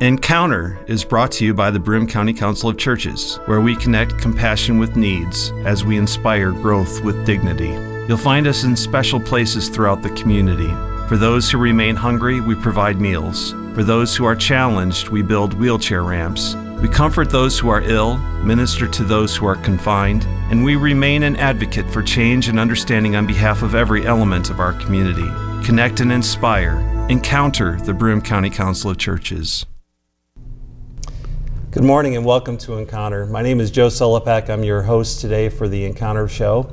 Encounter is brought to you by the Broome County Council of Churches, where we connect compassion with needs as we inspire growth with dignity. You'll find us in special places throughout the community. For those who remain hungry, we provide meals. For those who are challenged, we build wheelchair ramps. We comfort those who are ill, minister to those who are confined, and we remain an advocate for change and understanding on behalf of every element of our community. Connect and inspire. Encounter the Broome County Council of Churches. Good morning and welcome to Encounter. My name is Joe Sellepack. I'm your host today for the Encounter show.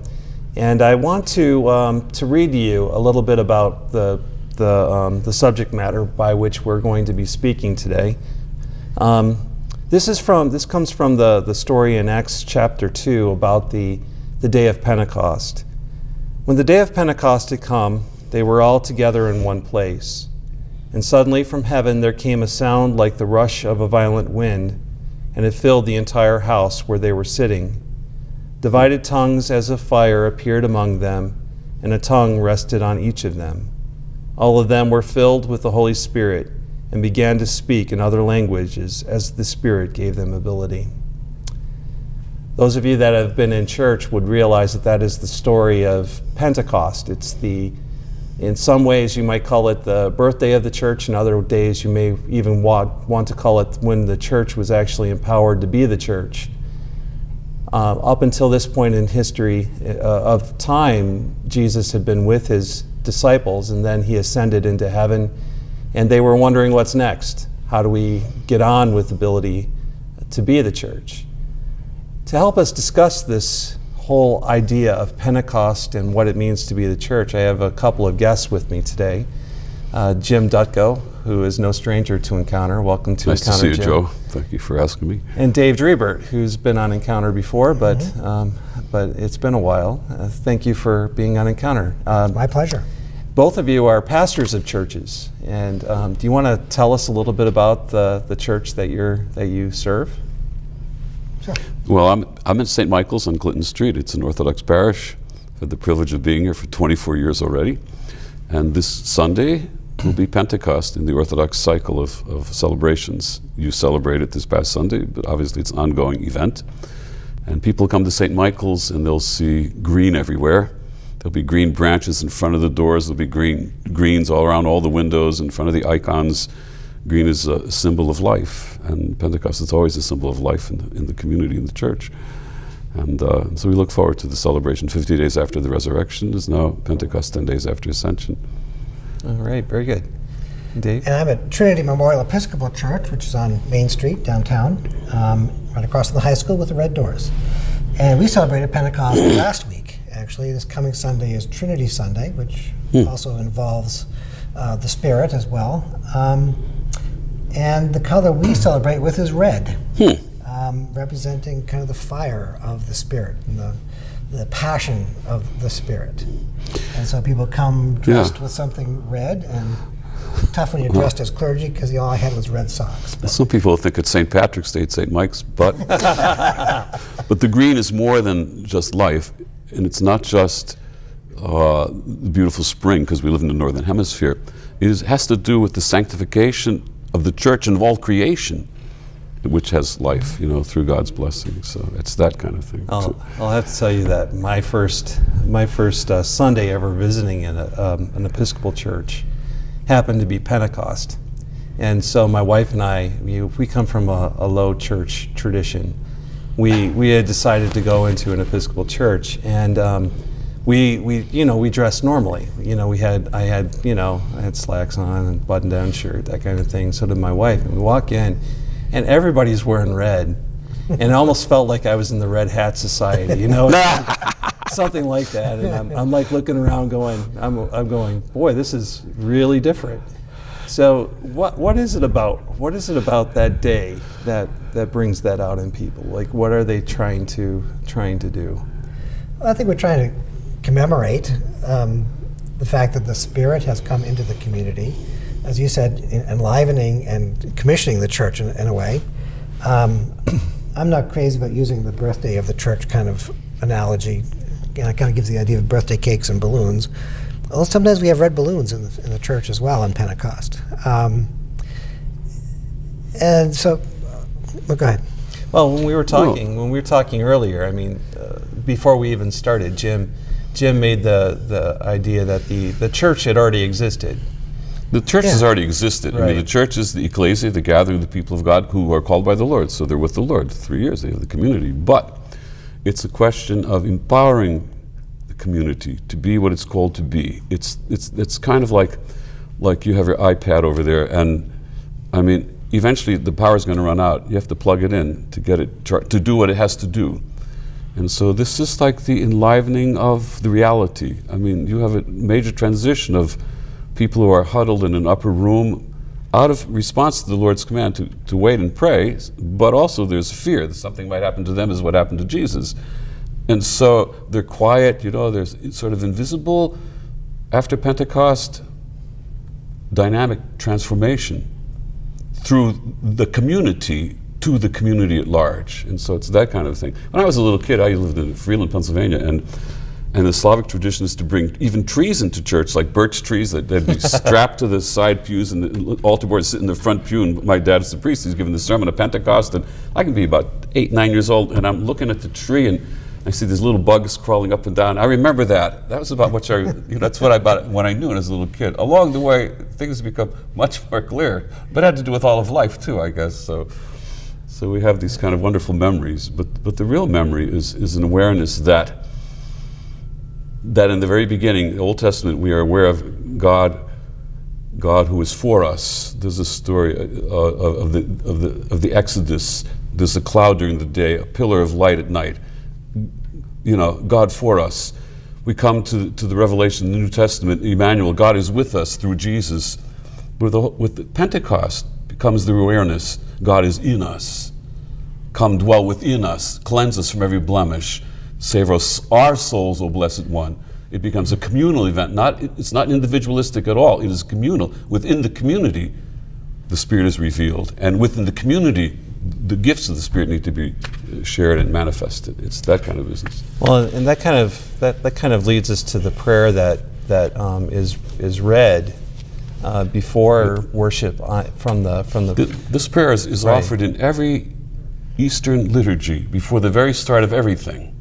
And I want to read to you a little bit about the subject matter by which we're going to be speaking today. This comes from the story in Acts chapter 2 about the day of Pentecost. When the day of Pentecost had come, they were all together in one place. And suddenly from heaven there came a sound like the rush of a violent wind, and it filled the entire house where they were sitting. Divided tongues as of fire appeared among them, and a tongue rested on each of them. All of them were filled with the Holy Spirit and began to speak in other languages as the Spirit gave them ability. Those of you that have been in church would realize that is the story of Pentecost. In some ways you might call it the birthday of the church. In other days you may even want to call it when the church was actually empowered to be the church. Up until this point in history of time, Jesus had been with his disciples, and then he ascended into heaven, and they were wondering what's next. How do we get on with the ability to be the church? To help us discuss this whole idea of Pentecost and what it means to be the church, I have a couple of guests with me today. Jim Dutko, who is no stranger to Encounter. Welcome to nice Encounter, to see you, Jim. Joe. Thank you for asking me. And Dave Drebert, who's been on Encounter before, but it's been a while. Thank you for being on Encounter. My pleasure. Both of you are pastors of churches, and do you want to tell us a little bit about the church that you serve? Sure. Well, I'm in St. Michael's on Clinton Street. It's an Orthodox parish. I've had the privilege of being here for 24 years already. And this Sunday will be Pentecost in the Orthodox cycle of celebrations. You celebrated this past Sunday, but obviously it's an ongoing event. And people come to St. Michael's and they'll see green everywhere. There'll be green branches in front of the doors. There'll be greens all around all the windows, in front of the icons. Green is a symbol of life, and Pentecost is always a symbol of life in the community, in the church. And so we look forward to the celebration. 50 days after the resurrection is now Pentecost, 10 days after Ascension. All right, very good. Dave? And I'm at Trinity Memorial Episcopal Church, which is on Main Street, downtown, right across from the high school with the red doors. And we celebrated Pentecost last week. Actually, this coming Sunday is Trinity Sunday, which also involves the Spirit as well. And the color we celebrate with is red, representing kind of the fire of the Spirit and the passion of the Spirit. And so people come dressed with something red, and tough when you're dressed as clergy because all I had was red socks. Some people think it's St. Patrick's Day at St. Mike's, but but the green is more than just life, and it's not just the beautiful spring because we live in the Northern Hemisphere. It has to do with the sanctification of the church and of all creation, which has life, through God's blessing. So it's that kind of thing. I'll have to tell you that my first Sunday ever visiting an Episcopal church happened to be Pentecost. And so my wife and I, we come from a low church tradition. We had decided to go into an Episcopal church, and we dressed normally. I had slacks on and button-down shirt, that kind of thing. So did my wife. And we walk in, and everybody's wearing red, and it almost felt like I was in the Red Hat Society, something like that. And I'm like looking around, I'm going, boy, this is really different. So what is it about? What is it about that day that brings that out in people? Like, what are they trying to do? Well, I think we're trying to commemorate the fact that the Spirit has come into the community, as you said, enlivening and commissioning the church in a way. I'm not crazy about using the birthday of the church kind of analogy. It kind of gives the idea of birthday cakes and balloons. Well, sometimes we have red balloons in the church as well on Pentecost. And so, well, go ahead. Well, when we were talking earlier, I mean, before we even started, Jim made the idea that the church had already existed. The church has already existed. Right. I mean, the church is the ecclesia, the gathering of the people of God who are called by the Lord. So they're with the Lord 3 years. They have the community. But it's a question of empowering the community to be what it's called to be. It's kind of like you have your iPad over there, and I mean, eventually the power is going to run out. You have to plug it in to get it to do what it has to do. And so this is like the enlivening of the reality. I mean, you have a major transition of people who are huddled in an upper room out of response to the Lord's command to wait and pray, but also there's fear that something might happen to them as what happened to Jesus. And so they're quiet, there's sort of invisible, after Pentecost, dynamic transformation through the community to the community at large. And so it's that kind of thing. When I was a little kid, I lived in Freeland, Pennsylvania, and the Slavic tradition is to bring even trees into church, like birch trees that they'd be strapped to the side pews, and the altar board sit in the front pew, and my dad is the priest, he's giving the sermon at Pentecost, and I can be about 8, 9 years old, and I'm looking at the tree, and I see these little bugs crawling up and down. I remember that. That was about that's what I knew as a little kid. Along the way, things become much more clear, but it had to do with all of life too, I guess. So we have these kind of wonderful memories, but the real memory is an awareness that in the very beginning, the Old Testament, we are aware of God who is for us. There's a story of the Exodus. There's a cloud during the day, a pillar of light at night. God for us. We come to the revelation in the New Testament, Emmanuel, God is with us through Jesus. With the Pentecost becomes the awareness, God is in us. Come dwell within us, cleanse us from every blemish, save our souls, O Blessed One. It becomes a communal event. It's not individualistic at all. It is communal. Within the community, the Spirit is revealed. And within the community, the gifts of the Spirit need to be shared and manifested. It's that kind of business. Well, and that kind of leads us to the prayer that is read before worship from the. This prayer is right. offered in every Eastern liturgy before the very start of everything.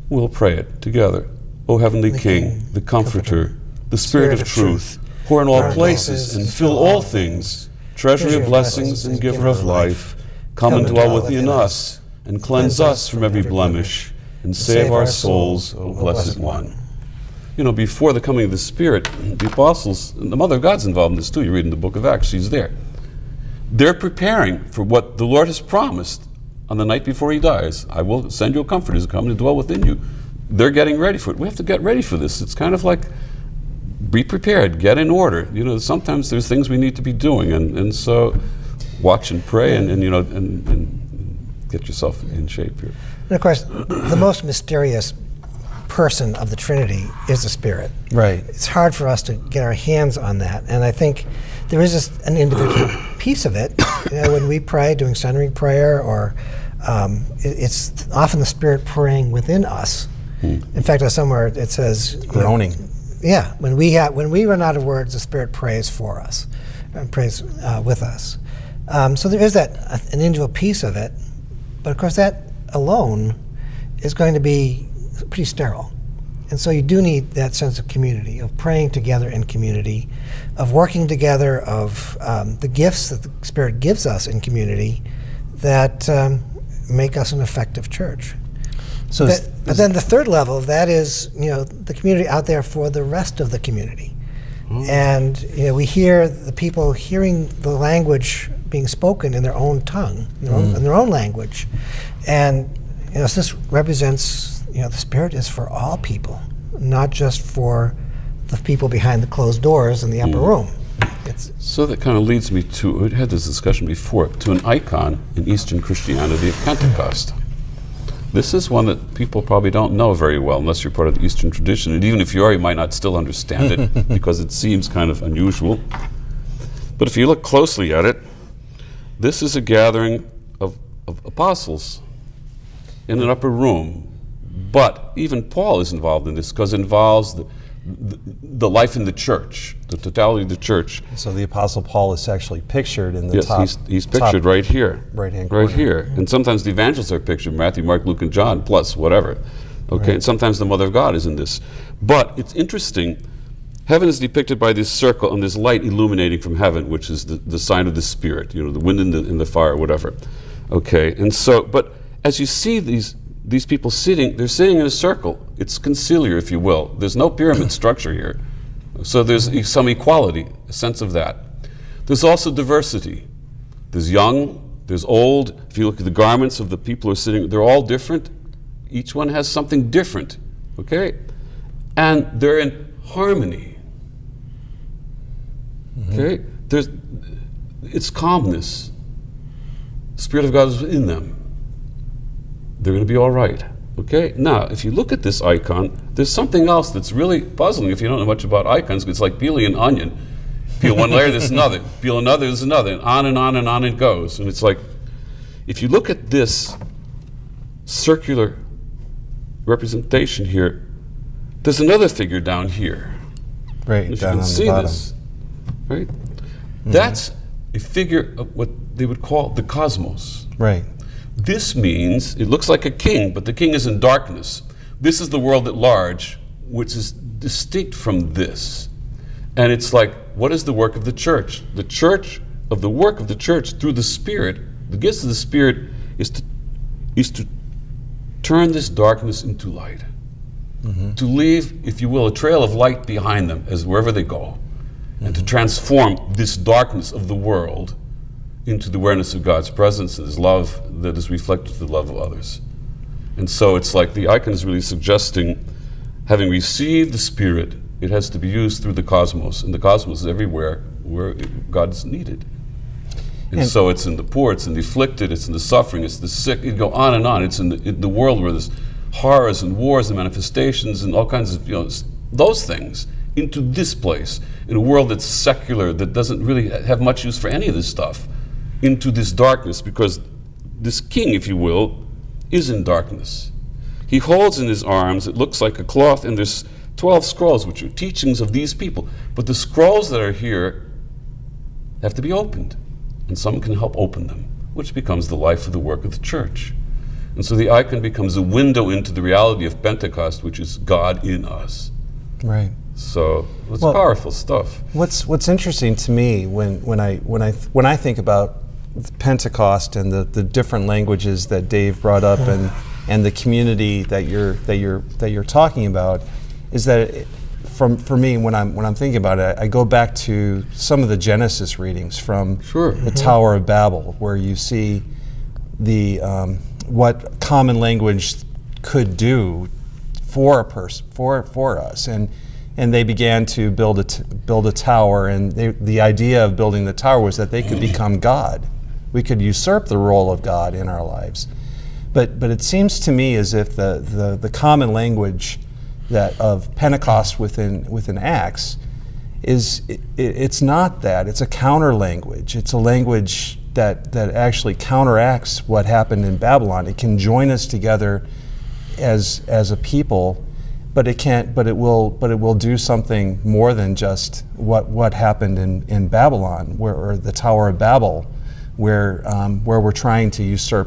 We'll pray it together. O Heavenly King, the Comforter, the Spirit of truth, pour in all places and fill all things, treasury of blessings and giver of life, come and dwell within us and cleanse us from every blemish and save our souls, O Blessed One. Before the coming of the Spirit, the apostles, and the Mother of God's involved in this too. You read in the book of Acts, she's there. They're preparing for what the Lord has promised on the night before he dies. I will send you a comforter to come and dwell within you. They're getting ready for it. We have to get ready for this. It's kind of like, be prepared, get in order. Sometimes there's things we need to be doing, and so watch and pray and get yourself in shape here. And of course, the most mysterious person of the Trinity is the Spirit. Right. It's hard for us to get our hands on that, and I think there is an individual piece of it. When we pray, doing centering prayer, or it's often the Spirit praying within us. In fact, somewhere it says groaning. When we run out of words, the Spirit prays for us and prays with us. So there is an individual piece of it, but of course that alone is going to be pretty sterile. And so you do need that sense of community, of praying together in community, of working together, of the gifts that the Spirit gives us in community that make us an effective church. But then the third level of that is, the community out there for the rest of the community. And we hear the people hearing the language being spoken in their own tongue, in their own language. And so this represents, the Spirit is for all people, not just for the people behind the closed doors in the upper room. So that kind of leads me to, we had this discussion before, to an icon in Eastern Christianity of Pentecost. This is one that people probably don't know very well unless you're part of the Eastern tradition. And even if you are, you might not still understand it because it seems kind of unusual. But if you look closely at it, this is a gathering of apostles in an upper room. But even Paul is involved in this because it involves the life in the church, the totality of the church. So the Apostle Paul is actually pictured in the Yes, top. he's pictured right here. Right-hand corner. Right here. And sometimes the evangelists are pictured, Matthew, Mark, Luke, and John, plus whatever. Okay, Right. and sometimes the Mother of God is in this. But it's interesting, heaven is depicted by this circle and this light illuminating from heaven, which is the sign of the Spirit, the wind and the fire, whatever. Okay, and so, but as you see these people sitting, they're sitting in a circle. It's conciliar, if you will. There's no pyramid structure here. So there's some equality, a sense of that. There's also diversity. There's young, there's old. If you look at the garments of the people who are sitting, they're all different. Each one has something different, okay? And they're in harmony, okay? It's calmness. The Spirit of God is in them. They're going to be all right, okay? Now, if you look at this icon, there's something else that's really puzzling if you don't know much about icons. It's like peeling an onion. Peel one layer, there's another. Peel another, there's another. And on and on and on it goes. And it's like, if you look at this circular representation here, there's another figure down here. Right, If down you can on see the bottom. this, right? That's a figure of what they would call the cosmos. Right. This means, it looks like a king, but the king is in darkness. This is the world at large, which is distinct from this. And it's like, what is the work of the church? The work of the church through the Spirit, the gifts of the Spirit is to turn this darkness into light. To leave, if you will, a trail of light behind them as wherever they go. And to transform this darkness of the world into the awareness of God's presence and His love that is reflected through the love of others. And so it's like the icon is really suggesting, having received the Spirit, it has to be used through the cosmos. And the cosmos is everywhere where God is needed. And so it's in the poor, it's in the afflicted, it's in the suffering, it's the sick, you go on and on. It's in the world where there's horrors and wars and manifestations and all kinds of, those things, into this place, in a world that's secular, that doesn't really have much use for any of this stuff, into this darkness, because this king, if you will, is in darkness. He holds in his arms, it looks like a cloth, and there's 12 scrolls, which are teachings of these people. But the scrolls that are here have to be opened, and someone can help open them, which becomes the life of the work of the church. And so the icon becomes a window into the reality of Pentecost, which is God in us. Right. So it's powerful stuff. What's interesting to me when I think about Pentecost and the different languages that Dave brought up and the community that you're talking about is that for me when I'm thinking about it, I go back to some of the Genesis readings from the Tower of Babel, where you see the what common language could do for a person, for us, and they began to build a tower, and the idea of building the tower was that they could become God. We could usurp the role of God in our lives. But it seems to me as if the common language that of Pentecost within Acts it's not that. It's a counter language. It's a language that actually counteracts what happened in Babylon. It can join us together as a people, but it can't. But it will do something more than just what happened in Babylon, or the Tower of Babel, where we're trying to usurp